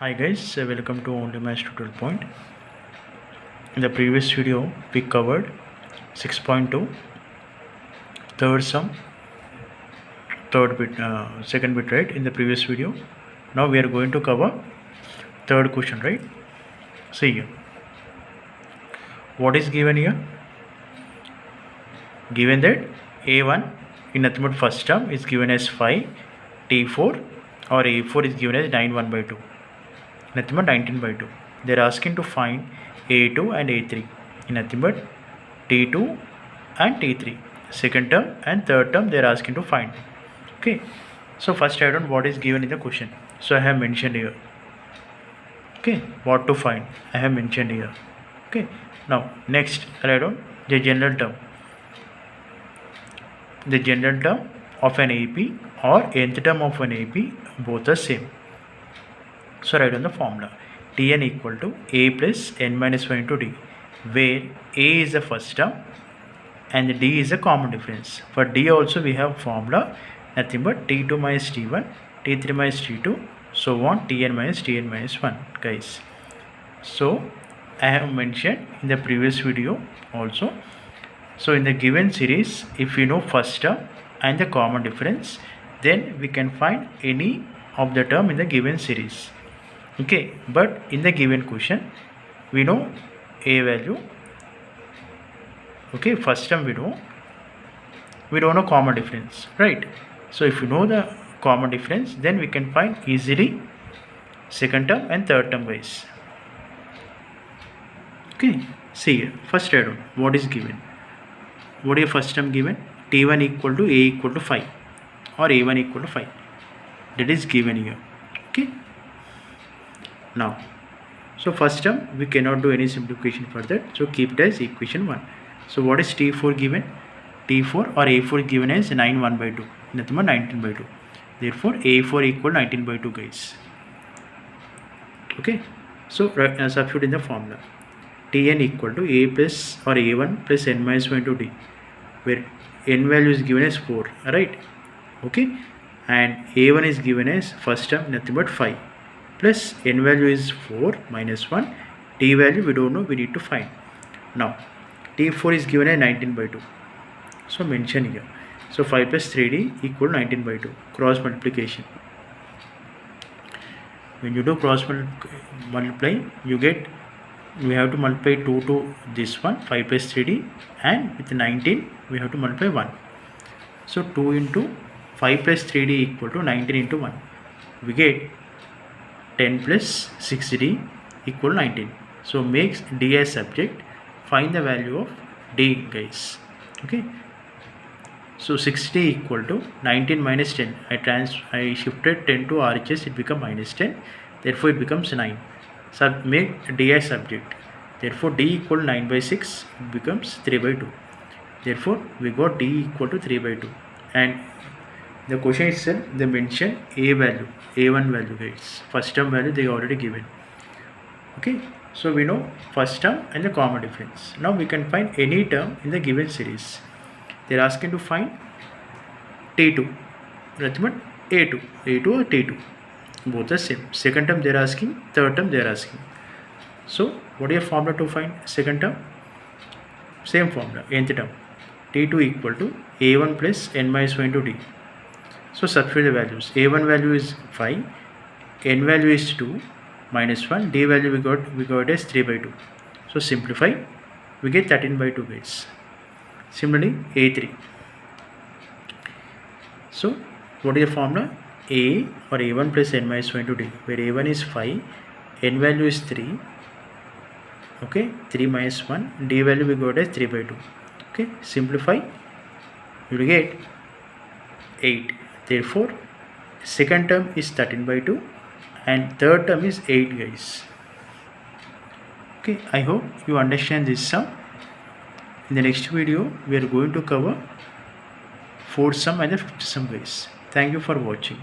Hi guys, welcome to Only Maths Tutorial Point. In the previous video, we covered 6.2 third sum, third bit, second bit, right? In the previous video, now we are going to cover third question, right? See here. What is given here? Given that A1 in nothing but first term is given as 5, T4 or A4 is given as 9 1 by 2. Nothing but 19 by 2. They are asking to find A2 and A3 in nothing but T2 and T3. Second term and third term they are asking to find. Okay. So first write down what is given in the question. So I have mentioned here. Okay. What to find I have mentioned here. Okay. Now next write down the general term. The general term of an AP or nth term of an AP both are same. So write down the formula. Tn equal to a plus n minus 1 into d, where a is the first term and d is a common difference. For d also we have formula nothing but t2 minus t1, t3 minus t2, so on tn minus 1 guys. So I have mentioned in the previous video also. So in the given series, if we know first term and the common difference, then we can find any of the term in the given series. Okay, but in the given question we know a value. Okay, first term we don't know common difference, right? So if you know the common difference, then we can find easily second term and third term guys. Okay, see here, first write down what is given. What is first term given? T1 equal to a equal to 5 or a1 equal to 5, that is given here. Okay, now so first term we cannot do any simplification for that, so keep it as equation 1. So what is T4 given? T4 or A4 given as 9 1 by 2, nothing but 19 by 2. Therefore A4 equal 19 by 2 guys. Okay, so substitute in the formula. Tn equal to a plus or a1 plus n minus 1 into d, where n value is given as 4, right? Okay, and a1 is given as first term nothing but 5 plus n value is 4 minus 1, t value we don't know, we need to find. Now T4 is given as 19 by 2, so mention here. So 5 plus 3d equal 19 by 2, cross multiplication. When you do cross multiply, you get, we have to multiply 2 to this one, 5 plus 3d, and with 19 we have to multiply 1. So 2 into 5 plus 3d equal to 19 into 1, we get 10 plus 6d equal 19. So makes d as subject, find the value of d guys. Okay, so 60 equal to 19 minus 10, I shifted 10 to RHS, it become minus 10, therefore it becomes 9. So make d as subject, therefore d equal 9 by 6, it becomes 3 by 2. Therefore we got d equal to 3 by 2, and the question itself they mention a value, a1 value guys, first term value they already given. Okay, so we know first term and the common difference. Now we can find any term in the given series. They are asking to find T2, nothing but A2 or T2, both are same. Second term they are asking, third term they are asking. So what is your formula to find second term? Same formula, nth term, T2 equal to A1 plus n minus 1 into d. So substitute the values. A1 value is 5, n value is 2 minus 1, d value we got as 3 by 2. So simplify, we get 13 by 2 guys. Similarly A3. So what is the formula? A or A1 plus n minus 1 into d, where A1 is 5, n value is 3, okay, 3 minus 1, d value we got as 3 by 2. Okay, simplify, you will get 8. Therefore second term is 13 by 2 and third term is 8 guys. Okay, I hope you understand this sum. In the next video we are going to cover fourth sum and the fifth sum guys. Thank you for watching.